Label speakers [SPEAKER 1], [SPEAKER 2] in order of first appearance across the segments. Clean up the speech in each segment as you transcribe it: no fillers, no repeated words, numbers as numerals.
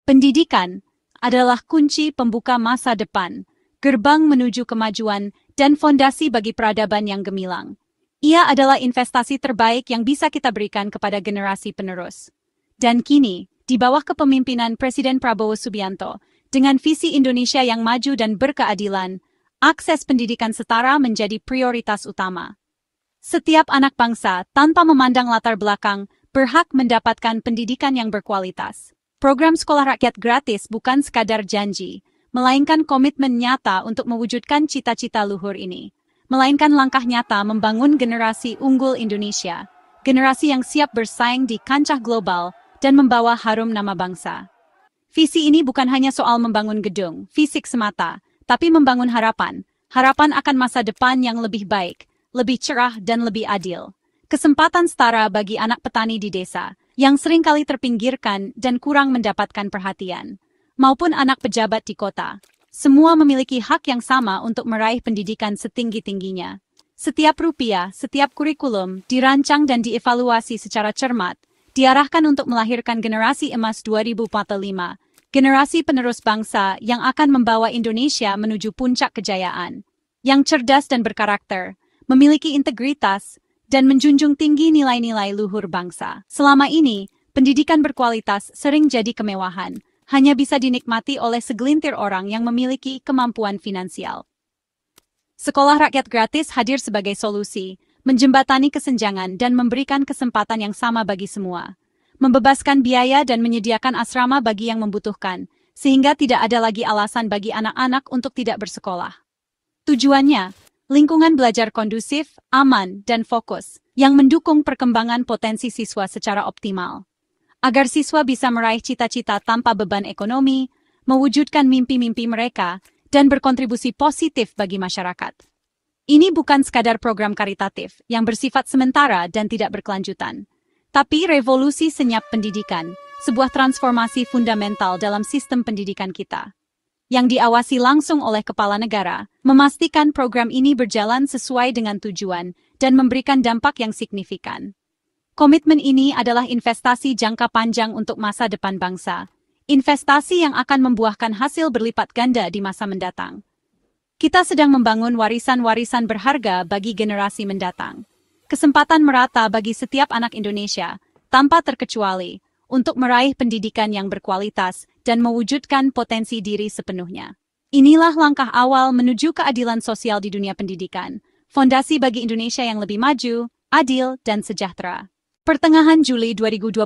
[SPEAKER 1] Pendidikan adalah kunci pembuka masa depan, gerbang menuju kemajuan, dan fondasi bagi peradaban yang gemilang. Ia adalah investasi terbaik yang bisa kita berikan kepada generasi penerus. Dan kini, di bawah kepemimpinan Presiden Prabowo Subianto, dengan visi Indonesia yang maju dan berkeadilan, akses pendidikan setara menjadi prioritas utama. Setiap anak bangsa, tanpa memandang latar belakang, berhak mendapatkan pendidikan yang berkualitas. Program sekolah rakyat gratis bukan sekadar janji, melainkan komitmen nyata untuk mewujudkan cita-cita luhur ini. Melainkan langkah nyata membangun generasi unggul Indonesia, generasi yang siap bersaing di kancah global dan membawa harum nama bangsa. Visi ini bukan hanya soal membangun gedung, fisik semata, tapi membangun harapan akan masa depan yang lebih baik, lebih cerah dan lebih adil. Kesempatan setara bagi anak petani di desa, yang seringkali terpinggirkan dan kurang mendapatkan perhatian, maupun anak pejabat di kota. Semua memiliki hak yang sama untuk meraih pendidikan setinggi-tingginya. Setiap rupiah, setiap kurikulum dirancang dan dievaluasi secara cermat, diarahkan untuk melahirkan generasi emas 2045, generasi penerus bangsa yang akan membawa Indonesia menuju puncak kejayaan, yang cerdas dan berkarakter, memiliki integritas, dan menjunjung tinggi nilai-nilai luhur bangsa. Selama ini, pendidikan berkualitas sering jadi kemewahan, hanya bisa dinikmati oleh segelintir orang yang memiliki kemampuan finansial. Sekolah rakyat gratis hadir sebagai solusi, menjembatani kesenjangan dan memberikan kesempatan yang sama bagi semua, membebaskan biaya dan menyediakan asrama bagi yang membutuhkan, sehingga tidak ada lagi alasan bagi anak-anak untuk tidak bersekolah. Tujuannya, lingkungan belajar kondusif, aman, dan fokus, yang mendukung perkembangan potensi siswa secara optimal. Agar siswa bisa meraih cita-cita tanpa beban ekonomi, mewujudkan mimpi-mimpi mereka, dan berkontribusi positif bagi masyarakat. Ini bukan sekadar program karitatif yang bersifat sementara dan tidak berkelanjutan, tapi revolusi senyap pendidikan, sebuah transformasi fundamental dalam sistem pendidikan kita, yang diawasi langsung oleh kepala negara, memastikan program ini berjalan sesuai dengan tujuan dan memberikan dampak yang signifikan. Komitmen ini adalah investasi jangka panjang untuk masa depan bangsa, investasi yang akan membuahkan hasil berlipat ganda di masa mendatang. Kita sedang membangun warisan-warisan berharga bagi generasi mendatang. Kesempatan merata bagi setiap anak Indonesia, tanpa terkecuali, untuk meraih pendidikan yang berkualitas dan mewujudkan potensi diri sepenuhnya. Inilah langkah awal menuju keadilan sosial di dunia pendidikan, fondasi bagi Indonesia yang lebih maju, adil, dan sejahtera. Pertengahan Juli 2025,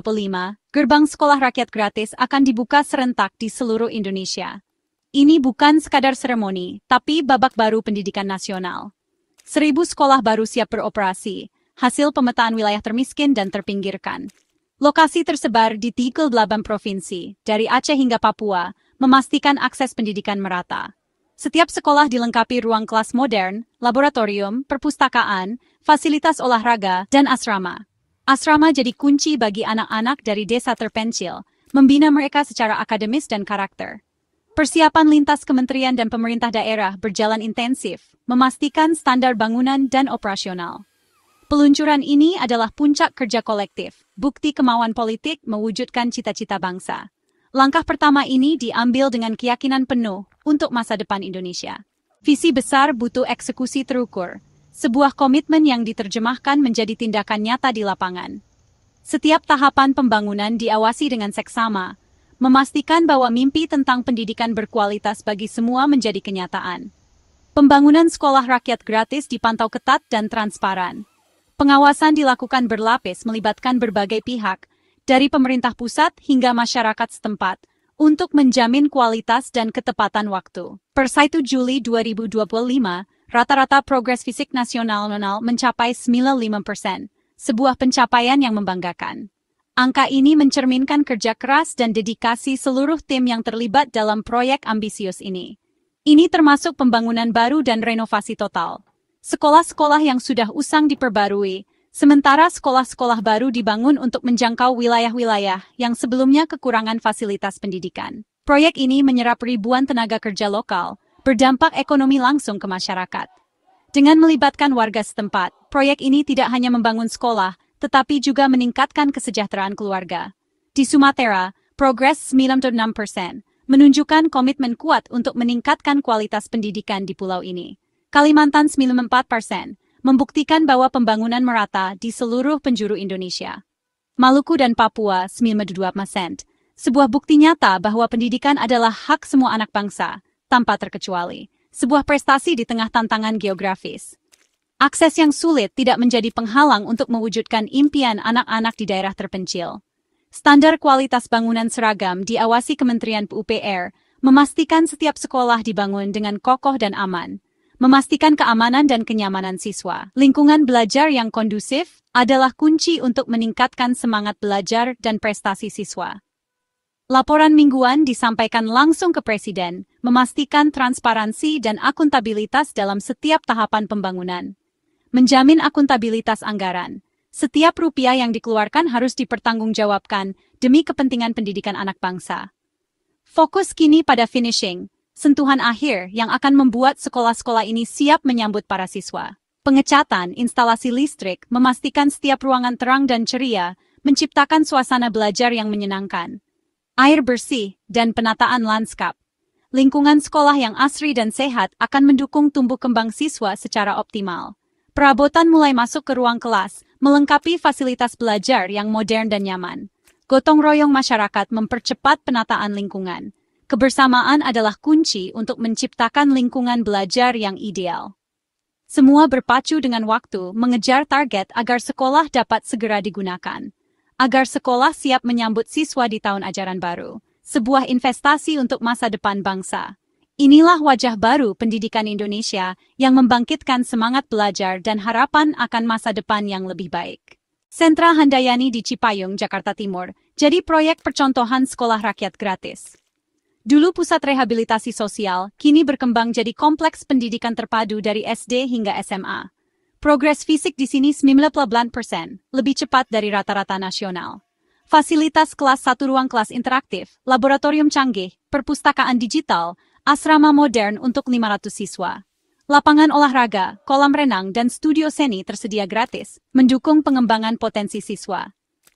[SPEAKER 1] gerbang sekolah rakyat gratis akan dibuka serentak di seluruh Indonesia. Ini bukan sekadar seremoni, tapi babak baru pendidikan nasional. 1.000 sekolah baru siap beroperasi, hasil pemetaan wilayah termiskin dan terpinggirkan. Lokasi tersebar di 38 provinsi, dari Aceh hingga Papua, memastikan akses pendidikan merata. Setiap sekolah dilengkapi ruang kelas modern, laboratorium, perpustakaan, fasilitas olahraga, dan asrama. Asrama jadi kunci bagi anak-anak dari desa terpencil, membina mereka secara akademis dan karakter. Persiapan lintas kementerian dan pemerintah daerah berjalan intensif, memastikan standar bangunan dan operasional. Peluncuran ini adalah puncak kerja kolektif, bukti kemauan politik mewujudkan cita-cita bangsa. Langkah pertama ini diambil dengan keyakinan penuh untuk masa depan Indonesia. Visi besar butuh eksekusi terukur, sebuah komitmen yang diterjemahkan menjadi tindakan nyata di lapangan. Setiap tahapan pembangunan diawasi dengan seksama, memastikan bahwa mimpi tentang pendidikan berkualitas bagi semua menjadi kenyataan. Pembangunan sekolah rakyat gratis dipantau ketat dan transparan. Pengawasan dilakukan berlapis melibatkan berbagai pihak, dari pemerintah pusat hingga masyarakat setempat, untuk menjamin kualitas dan ketepatan waktu. Per 1 Juli 2025, rata-rata progres fisik nasional mencapai 95%, sebuah pencapaian yang membanggakan. Angka ini mencerminkan kerja keras dan dedikasi seluruh tim yang terlibat dalam proyek ambisius ini. Ini termasuk pembangunan baru dan renovasi total. Sekolah-sekolah yang sudah usang diperbarui, sementara sekolah-sekolah baru dibangun untuk menjangkau wilayah-wilayah yang sebelumnya kekurangan fasilitas pendidikan. Proyek ini menyerap ribuan tenaga kerja lokal, berdampak ekonomi langsung ke masyarakat. Dengan melibatkan warga setempat, proyek ini tidak hanya membangun sekolah, tetapi juga meningkatkan kesejahteraan keluarga. Di Sumatera, progres 96%, menunjukkan komitmen kuat untuk meningkatkan kualitas pendidikan di pulau ini. Kalimantan 94%, membuktikan bahwa pembangunan merata di seluruh penjuru Indonesia. Maluku dan Papua 92%, sebuah bukti nyata bahwa pendidikan adalah hak semua anak bangsa, tanpa terkecuali. Sebuah prestasi di tengah tantangan geografis. Akses yang sulit tidak menjadi penghalang untuk mewujudkan impian anak-anak di daerah terpencil. Standar kualitas bangunan seragam diawasi Kementerian PUPR, memastikan setiap sekolah dibangun dengan kokoh dan aman, memastikan keamanan dan kenyamanan siswa. Lingkungan belajar yang kondusif adalah kunci untuk meningkatkan semangat belajar dan prestasi siswa. Laporan mingguan disampaikan langsung ke Presiden, memastikan transparansi dan akuntabilitas dalam setiap tahapan pembangunan. Menjamin akuntabilitas anggaran. Setiap rupiah yang dikeluarkan harus dipertanggungjawabkan demi kepentingan pendidikan anak bangsa. Fokus kini pada finishing, sentuhan akhir yang akan membuat sekolah-sekolah ini siap menyambut para siswa. Pengecatan instalasi listrik memastikan setiap ruangan terang dan ceria, menciptakan suasana belajar yang menyenangkan. Air bersih dan penataan lanskap. Lingkungan sekolah yang asri dan sehat akan mendukung tumbuh kembang siswa secara optimal. Perabotan mulai masuk ke ruang kelas, melengkapi fasilitas belajar yang modern dan nyaman. Gotong royong masyarakat mempercepat penataan lingkungan. Kebersamaan adalah kunci untuk menciptakan lingkungan belajar yang ideal. Semua berpacu dengan waktu mengejar target agar sekolah dapat segera digunakan. Agar sekolah siap menyambut siswa di tahun ajaran baru. Sebuah investasi untuk masa depan bangsa. Inilah wajah baru pendidikan Indonesia yang membangkitkan semangat belajar dan harapan akan masa depan yang lebih baik. Sentra Handayani di Cipayung, Jakarta Timur, jadi proyek percontohan sekolah rakyat gratis. Dulu pusat rehabilitasi sosial, kini berkembang jadi kompleks pendidikan terpadu dari SD hingga SMA. Progres fisik di sini 98%, lebih cepat dari rata-rata nasional. Fasilitas kelas 1 ruang kelas interaktif, laboratorium canggih, perpustakaan digital, asrama modern untuk 500 siswa. Lapangan olahraga, kolam renang, dan studio seni tersedia gratis, mendukung pengembangan potensi siswa.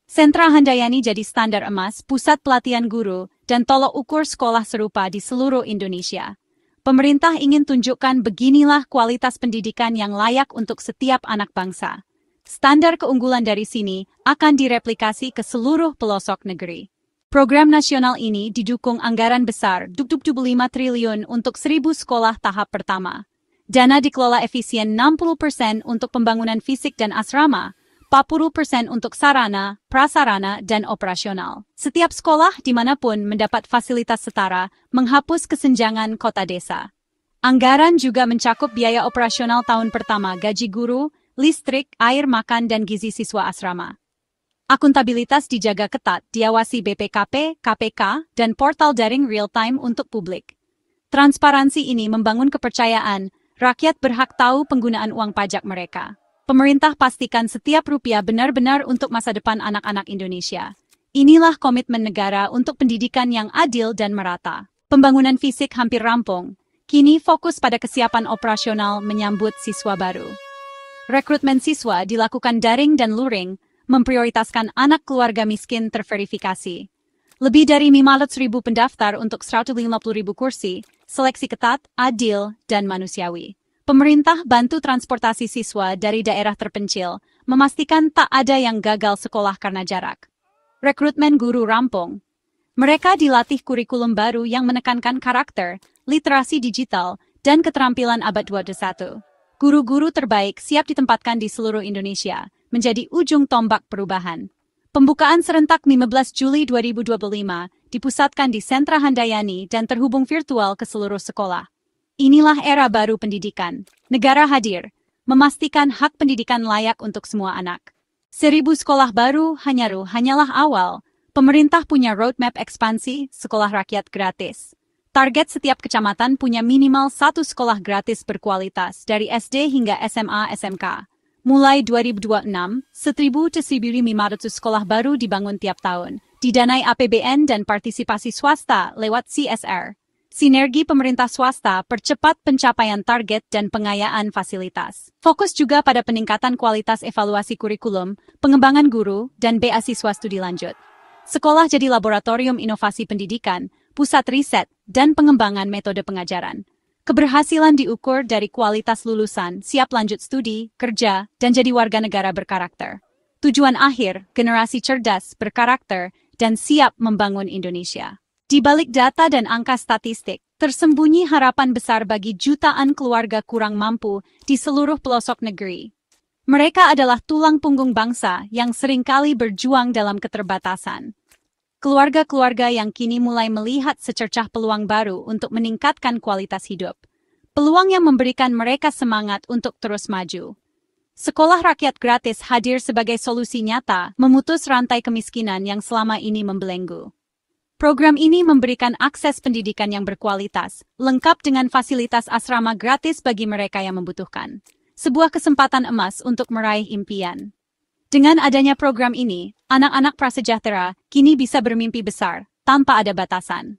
[SPEAKER 1] Sentra Handayani jadi standar emas, pusat pelatihan guru, dan tolok ukur sekolah serupa di seluruh Indonesia. Pemerintah ingin tunjukkan beginilah kualitas pendidikan yang layak untuk setiap anak bangsa. Standar keunggulan dari sini akan direplikasi ke seluruh pelosok negeri. Program nasional ini didukung anggaran besar 25 triliun untuk 1.000 sekolah tahap pertama. Dana dikelola efisien 60% untuk pembangunan fisik dan asrama, 40% untuk sarana, prasarana, dan operasional. Setiap sekolah dimanapun mendapat fasilitas setara, menghapus kesenjangan kota desa. Anggaran juga mencakup biaya operasional tahun pertama gaji guru, listrik, air makan, dan gizi siswa asrama. Akuntabilitas dijaga ketat, diawasi BPKP, KPK, dan portal daring real-time untuk publik. Transparansi ini membangun kepercayaan, rakyat berhak tahu penggunaan uang pajak mereka. Pemerintah pastikan setiap rupiah benar-benar untuk masa depan anak-anak Indonesia. Inilah komitmen negara untuk pendidikan yang adil dan merata. Pembangunan fisik hampir rampung, kini fokus pada kesiapan operasional menyambut siswa baru. Rekrutmen siswa dilakukan daring dan luring, memprioritaskan anak keluarga miskin terverifikasi. Lebih dari 500.000 pendaftar untuk 150.000 kursi, seleksi ketat, adil, dan manusiawi. Pemerintah bantu transportasi siswa dari daerah terpencil, memastikan tak ada yang gagal sekolah karena jarak. Rekrutmen guru rampung. Mereka dilatih kurikulum baru yang menekankan karakter, literasi digital, dan keterampilan abad 21. Guru-guru terbaik siap ditempatkan di seluruh Indonesia, menjadi ujung tombak perubahan. Pembukaan serentak 15 Juli 2025 dipusatkan di Sentra Handayani dan terhubung virtual ke seluruh sekolah. Inilah era baru pendidikan. Negara hadir, memastikan hak pendidikan layak untuk semua anak. 1.000 sekolah baru hanyalah awal. Pemerintah punya roadmap ekspansi sekolah rakyat gratis. Target setiap kecamatan punya minimal 1 sekolah gratis berkualitas dari SD hingga SMA SMK. Mulai 2026, 1.000-1.500 sekolah baru dibangun tiap tahun, didanai APBN dan partisipasi swasta lewat CSR. Sinergi pemerintah swasta percepat pencapaian target dan pengayaan fasilitas. Fokus juga pada peningkatan kualitas evaluasi kurikulum, pengembangan guru, dan beasiswa studi lanjut. Sekolah jadi laboratorium inovasi pendidikan, pusat riset, dan pengembangan metode pengajaran. Keberhasilan diukur dari kualitas lulusan, siap lanjut studi, kerja, dan jadi warga negara berkarakter. Tujuan akhir, generasi cerdas, berkarakter, dan siap membangun Indonesia. Di balik data dan angka statistik, tersembunyi harapan besar bagi jutaan keluarga kurang mampu di seluruh pelosok negeri. Mereka adalah tulang punggung bangsa yang seringkali berjuang dalam keterbatasan. Keluarga-keluarga yang kini mulai melihat secercah peluang baru untuk meningkatkan kualitas hidup. Peluang yang memberikan mereka semangat untuk terus maju. Sekolah rakyat gratis hadir sebagai solusi nyata memutus rantai kemiskinan yang selama ini membelenggu. Program ini memberikan akses pendidikan yang berkualitas, lengkap dengan fasilitas asrama gratis bagi mereka yang membutuhkan. Sebuah kesempatan emas untuk meraih impian. Dengan adanya program ini, anak-anak prasejahtera kini bisa bermimpi besar, tanpa ada batasan.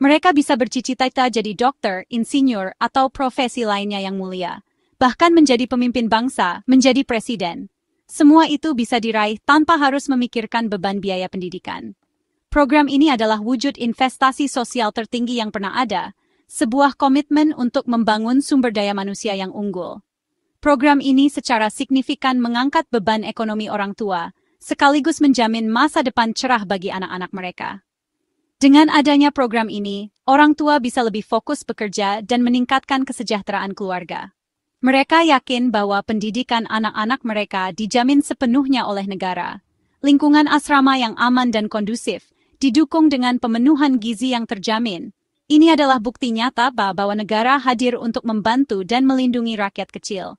[SPEAKER 1] Mereka bisa bercita-cita jadi dokter, insinyur, atau profesi lainnya yang mulia. Bahkan menjadi pemimpin bangsa, menjadi presiden. Semua itu bisa diraih tanpa harus memikirkan beban biaya pendidikan. Program ini adalah wujud investasi sosial tertinggi yang pernah ada, sebuah komitmen untuk membangun sumber daya manusia yang unggul. Program ini secara signifikan mengangkat beban ekonomi orang tua, sekaligus menjamin masa depan cerah bagi anak-anak mereka. Dengan adanya program ini, orang tua bisa lebih fokus bekerja dan meningkatkan kesejahteraan keluarga. Mereka yakin bahwa pendidikan anak-anak mereka dijamin sepenuhnya oleh negara. Lingkungan asrama yang aman dan kondusif, didukung dengan pemenuhan gizi yang terjamin. Ini adalah bukti nyata bahwa negara hadir untuk membantu dan melindungi rakyat kecil.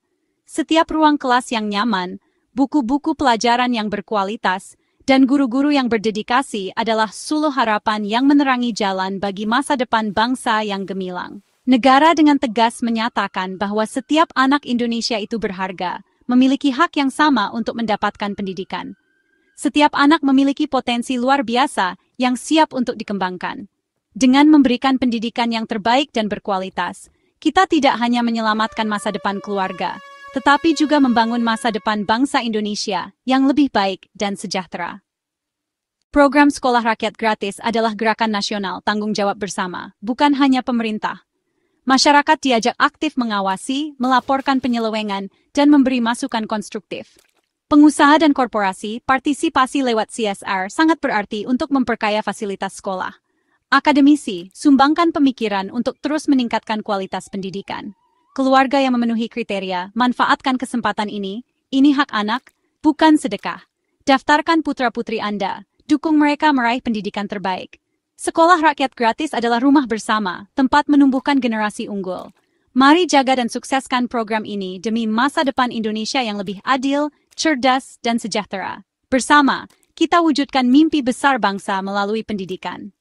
[SPEAKER 1] Setiap ruang kelas yang nyaman, buku-buku pelajaran yang berkualitas, dan guru-guru yang berdedikasi adalah suluh harapan yang menerangi jalan bagi masa depan bangsa yang gemilang. Negara dengan tegas menyatakan bahwa setiap anak Indonesia itu berharga, memiliki hak yang sama untuk mendapatkan pendidikan. Setiap anak memiliki potensi luar biasa yang siap untuk dikembangkan. Dengan memberikan pendidikan yang terbaik dan berkualitas, kita tidak hanya menyelamatkan masa depan keluarga, tetapi juga membangun masa depan bangsa Indonesia yang lebih baik dan sejahtera. Program Sekolah Rakyat Gratis adalah gerakan nasional tanggung jawab bersama, bukan hanya pemerintah. Masyarakat diajak aktif mengawasi, melaporkan penyelewengan, dan memberi masukan konstruktif. Pengusaha dan korporasi, partisipasi lewat CSR sangat berarti untuk memperkaya fasilitas sekolah. Akademisi, sumbangkan pemikiran untuk terus meningkatkan kualitas pendidikan. Keluarga yang memenuhi kriteria, manfaatkan kesempatan ini hak anak, bukan sedekah. Daftarkan putra-putri Anda, dukung mereka meraih pendidikan terbaik. Sekolah rakyat gratis adalah rumah bersama, tempat menumbuhkan generasi unggul. Mari jaga dan sukseskan program ini demi masa depan Indonesia yang lebih adil, cerdas, dan sejahtera. Bersama, kita wujudkan mimpi besar bangsa melalui pendidikan.